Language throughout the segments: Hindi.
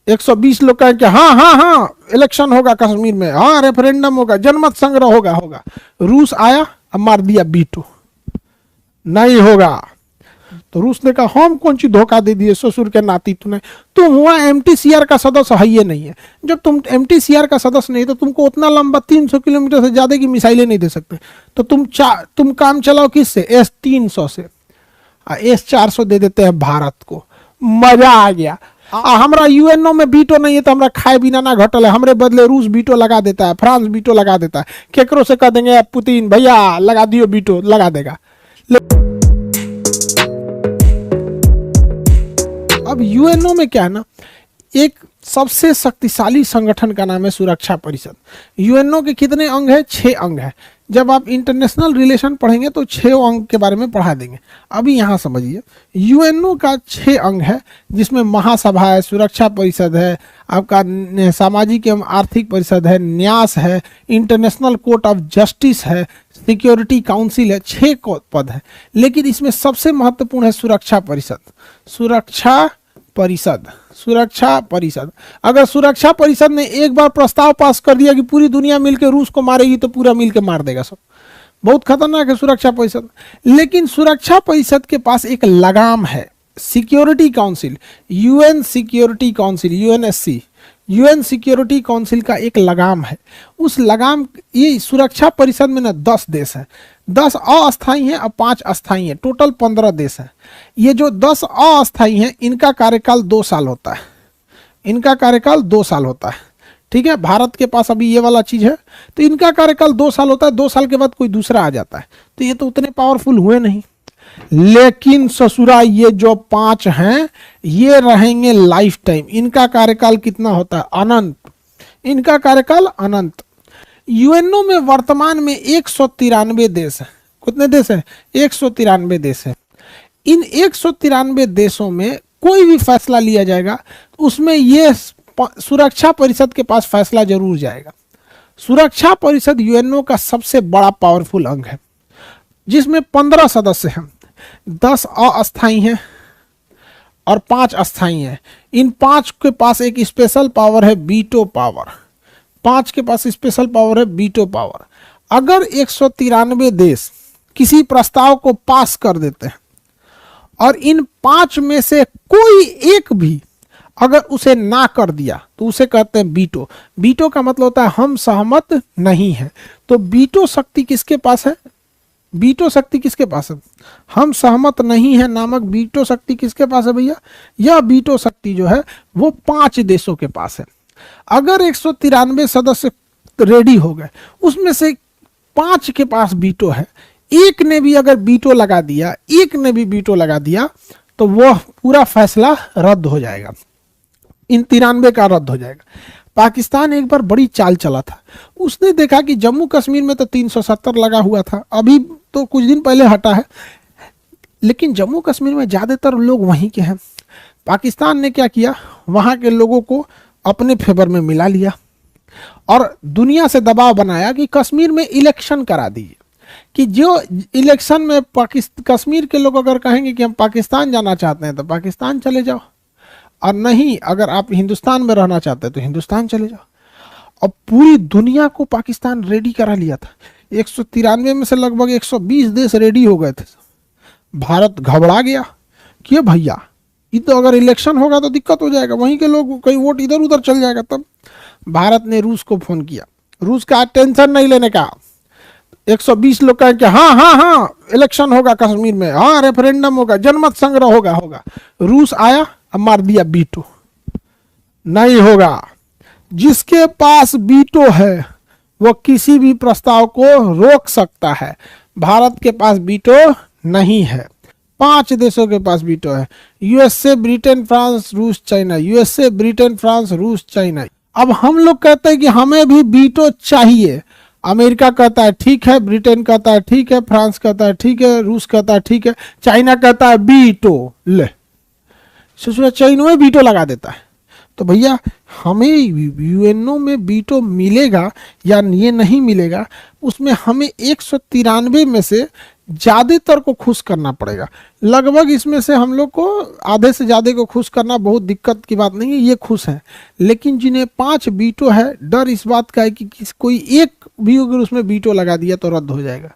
120 लोग कहें कि हाँ हाँ हाँ इलेक्शन होगा कश्मीर में, हाँ रेफरेंडम होगा, जनमत संग्रह होगा। रूस आया, अब मार दिया बीटो, नहीं होगा। तो रूस ने कहा हम कौन सी धोखा दे दिए ससुर के नाती तूने, तुम हुआ एमटीसीआर का सदस्य है ये नहीं है। जब तुम एमटीसीआर का सदस्य नहीं तो तुमको उतना लंबा 300 किलोमीटर से ज्यादा की मिसाइलें नहीं दे सकते, तो तुम काम चलाओ किससे, S-300 से, S-400 दे देते हैं भारत को। मजा आ गया। हमारा यूएनओ में बीटो नहीं है तो हमारा खाए बिना ना घटल है, हमरे बदले रूस बीटो लगा देता है, फ्रांस बीटो लगा देता है, केकरो से कह देंगे पुतिन भैया लगा दियो बीटो, लगा देगा। अब यूएनओ में क्या है ना, एक सबसे शक्तिशाली संगठन का नाम है सुरक्षा परिषद। यूएनओ के कितने अंग है, 6 अंग है। जब आप इंटरनेशनल रिलेशन पढ़ेंगे तो 6 अंग के बारे में पढ़ा देंगे। अभी यहाँ समझिए, यूएनओ का 6 अंग है, जिसमें महासभा है, सुरक्षा परिषद है, आपका सामाजिक एवं आर्थिक परिषद है, न्यास है, इंटरनेशनल कोर्ट ऑफ जस्टिस है, सिक्योरिटी काउंसिल है, 6 पद है। लेकिन इसमें सबसे महत्वपूर्ण है सुरक्षा परिषद। सुरक्षा परिषद अगर सुरक्षा परिषद ने एक बार प्रस्ताव पास कर दिया कि पूरी दुनिया मिलकर रूस को मारेगी तो पूरा मिलकर मार देगा सब। बहुत खतरनाक है सुरक्षा परिषद। लेकिन सुरक्षा परिषद के पास एक लगाम है, security council, UN security council, UNSC, UN security council का एक लगाम है। उस लगाम, ये सुरक्षा परिषद में ना 10 देश है, 10 अस्थायी हैं और 5 अस्थायी हैं, टोटल 15 देश हैं। ये जो 10 अस्थायी हैं इनका कार्यकाल 2 साल होता है, इनका कार्यकाल 2 साल होता है। ठीक है, भारत के पास अभी ये वाला चीज है तो इनका कार्यकाल 2 साल होता है, 2 साल के बाद कोई दूसरा आ जाता है। तो ये तो उतने पावरफुल हुए नहीं। लेकिन ससुरा ये जो 5 हैं ये रहेंगे लाइफ टाइम। इनका कार्यकाल कितना होता है, अनंत, इनका कार्यकाल अनंत। यूएनओ में वर्तमान में 193 देश है। कितने देश है, 193 देश है। इन 193 देशों में कोई भी फैसला लिया जाएगा उसमें ये सुरक्षा परिषद के पास फैसला जरूर जाएगा। सुरक्षा परिषद यूएनओ का सबसे बड़ा पावरफुल अंग है, जिसमें 15 सदस्य हैं, 10 अस्थायी हैं और 5 अस्थायी हैं। इन 5 के पास एक स्पेशल पावर है, बीटो पावर। 5 के पास स्पेशल पावर है, बीटो पावर। अगर 193 देश किसी प्रस्ताव को पास कर देते हैं और इन 5 में से कोई एक भी अगर उसे ना कर दिया तो उसे कहते हैं बीटो। बीटो का मतलब होता है हम सहमत नहीं है। तो बीटो शक्ति किसके पास है, बीटो शक्ति किसके पास है, हम सहमत नहीं है नामक बीटो शक्ति किसके पास है भैया, यह बीटो शक्ति जो है वो 5 देशों के पास है। अगर 193 सदस्य रेडी हो गए, उसमें से 5 के पास बीटो है, एक ने भी अगर बीटो लगा दिया, एक ने भी बीटो लगा दिया तो वह पूरा फैसला रद्द हो जाएगा, इन 93 का रद्द हो जाएगा। पाकिस्तान एक बार बड़ी चाल चला था, उसने देखा कि जम्मू कश्मीर में तो 370 लगा हुआ था, अभी तो कुछ दिन पहले हटा है, लेकिन जम्मू कश्मीर में ज़्यादातर लोग वहीं के हैं। पाकिस्तान ने क्या किया, वहाँ के लोगों को अपने फेवर में मिला लिया और दुनिया से दबाव बनाया कि कश्मीर में इलेक्शन करा दीजिए, कि जो इलेक्शन में कश्मीर के लोग अगर कहेंगे कि हम पाकिस्तान जाना चाहते हैं तो पाकिस्तान चले जाओ, और नहीं अगर आप हिंदुस्तान में रहना चाहते हैं तो हिंदुस्तान चले जाओ। अब पूरी दुनिया को पाकिस्तान रेडी करा लिया था। 193 में से लगभग 120 देश रेडी हो गए थे। भारत घबरा गया कि भैया ये तो अगर इलेक्शन होगा तो दिक्कत हो जाएगा, वहीं के लोग कई वोट इधर उधर चल जाएगा। तब भारत ने रूस को फोन किया, रूस का टेंशन नहीं लेने का। 120 लोग कहें कि हाँ हाँ हाँ इलेक्शन होगा कश्मीर में, हाँ रेफरेंडम होगा, जनमत संग्रह होगा। रूस आया, अब मार दिया बीटो, नहीं होगा। जिसके पास बीटो है वो किसी भी प्रस्ताव को रोक सकता है। भारत के पास बीटो नहीं है, 5 देशों के पास बीटो है, यूएसए, ब्रिटेन, फ्रांस, रूस, चाइना। यूएसए, ब्रिटेन, फ्रांस, रूस, चाइना। अब हम लोग कहते हैं कि हमें भी बीटो चाहिए। अमेरिका कहता है ठीक है, ब्रिटेन कहता है ठीक है, फ्रांस कहता है ठीक है, रूस कहता है ठीक है, चाइना कहता है बीटो। ले ससुरा चाइना में बीटो लगा देता है। तो भैया हमें यूएनओ में वीटो मिलेगा या ये नहीं मिलेगा, उसमें हमें 193 में से ज़्यादातर को खुश करना पड़ेगा। लगभग इसमें से हम लोग को आधे से ज़्यादा को खुश करना बहुत दिक्कत की बात नहीं है, ये खुश हैं। लेकिन जिन्हें 5 वीटो है, डर इस बात का है कि कोई एक भी अगर उसमें वीटो लगा दिया तो रद्द हो जाएगा,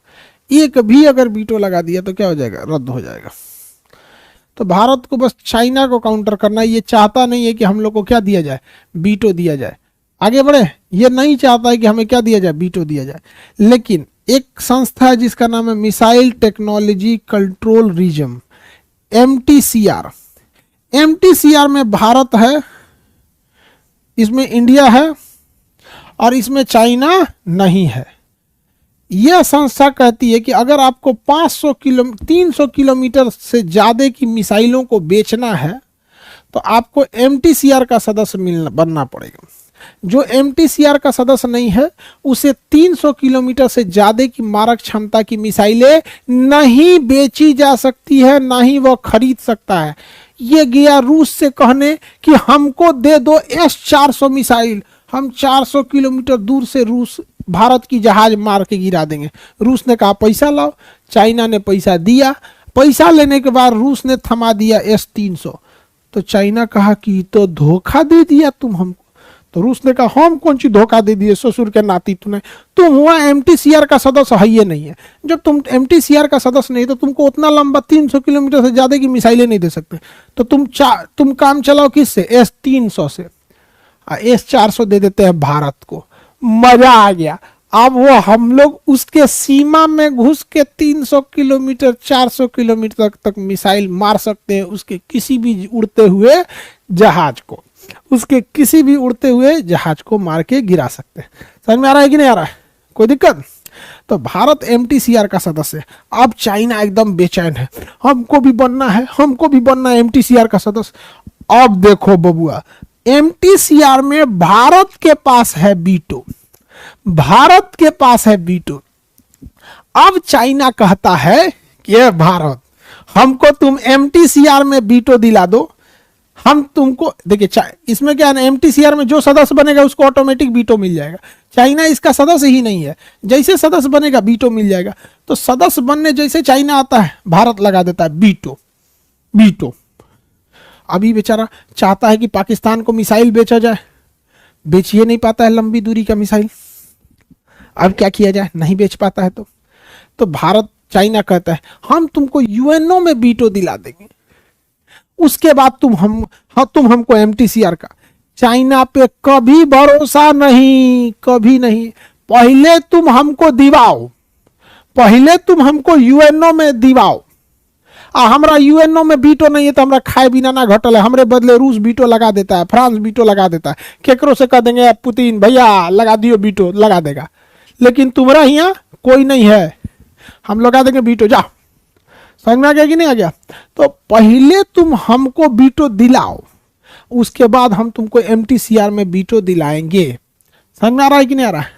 एक भी अगर वीटो लगा दिया तो क्या हो जाएगा, रद्द हो जाएगा। तो भारत को बस चाइना को काउंटर करना है, ये चाहता नहीं है कि हम लोग को क्या दिया जाए, वीटो दिया जाए, आगे बढ़े, ये नहीं चाहता है कि हमें क्या दिया जाए, वीटो दिया जाए। लेकिन एक संस्था है जिसका नाम है missile technology control region, MTCR। MTCR में भारत है, इसमें इंडिया है और इसमें चाइना नहीं है। यह संस्था कहती है कि अगर आपको 300 किलोमीटर से ज़्यादा की मिसाइलों को बेचना है तो आपको MTCR का सदस्य बनना पड़ेगा। जो MTCR का सदस्य नहीं है उसे 300 किलोमीटर से ज़्यादा की मारक क्षमता की मिसाइलें नहीं बेची जा सकती है, ना ही वह खरीद सकता है। ये गया रूस से कहने कि हमको दे दो S-400 मिसाइल, हम 400 किलोमीटर दूर से रूस भारत की जहाज मार के गिरा देंगे। रूस ने कहा पैसा लाओ, चाइना ने पैसा दिया, पैसा लेने के बाद रूस ने थमा दिया S-300। तो चाइना कहा कि तो धोखा दे दिया तुम हमको। तो रूस ने कहा हम कौन सी धोखा दे दिए, ससुर के नाती तुमने, तुम हुआ MTCR का सदस्य है ये नहीं है। जब तुम MTCR का सदस्य नहीं तो तुमको उतना लंबा 300 किलोमीटर से ज्यादा की मिसाइलें नहीं दे सकते। तो तुम काम चलाओ किससे, S-300 से, S-400 दे देते हैं भारत को। मजा आ गया। अब वो हम लोग उसके सीमा में घुस के 300 किलोमीटर 400 किलोमीटर तक मिसाइल मार सकते हैं उसके किसी भी उड़ते हुए जहाज को, उसके किसी भी उड़ते हुए जहाज को मार के गिरा सकते हैं। समझ में आ रहा है कि नहीं आ रहा है, कोई दिक्कत? तो भारत MTCR का सदस्य है। अब चाइना एकदम बेचैन है, हमको भी बनना है, हमको भी बनना है MTCR का सदस्य। अब देखो बबुआ, MTCR में भारत के पास है वीटो, भारत के पास है वीटो। अब चाइना कहता है कि भारत हमको तुम MTCR में वीटो दिला दो, हम तुमको देखिए इसमें क्या है ना, MTCR में जो सदस्य बनेगा उसको ऑटोमेटिक वीटो मिल जाएगा। चाइना इसका सदस्य ही नहीं है, जैसे सदस्य बनेगा वीटो मिल जाएगा। तो सदस्य बनने जैसे चाइना आता है भारत लगा देता है वीटो, वीटो। अभी बेचारा चाहता है कि पाकिस्तान को मिसाइल बेचा जाए, बेच ही नहीं पाता है लंबी दूरी का मिसाइल। अब क्या किया जाए, नहीं बेच पाता है तो भारत चाइना कहता है हम तुमको यूएनओ में वीटो दिला देंगे, उसके बाद तुम हमको MTCR का। चाइना पे कभी भरोसा नहीं, कभी नहीं। पहले तुम हमको दिवाओ, पहले तुम हमको यूएनओ में दिवाओ। हमरा यूएनओ में वीटो नहीं है तो हमरा खाए बिना ना घटल है, हमरे बदले रूस वीटो लगा देता है, फ्रांस वीटो लगा देता है, केकरो से कह देंगे पुतिन भैया लगा दियो वीटो, लगा देगा। लेकिन तुम्हारा यहाँ कोई नहीं है, हम लगा देंगे वीटो, जा। समझ में आ गया कि नहीं आ गया? तो पहले तुम हमको वीटो दिलाओ, उसके बाद हम तुमको MTCR में वीटो दिलाएंगे। समझ में आ रहा है कि नहीं आ रहा है?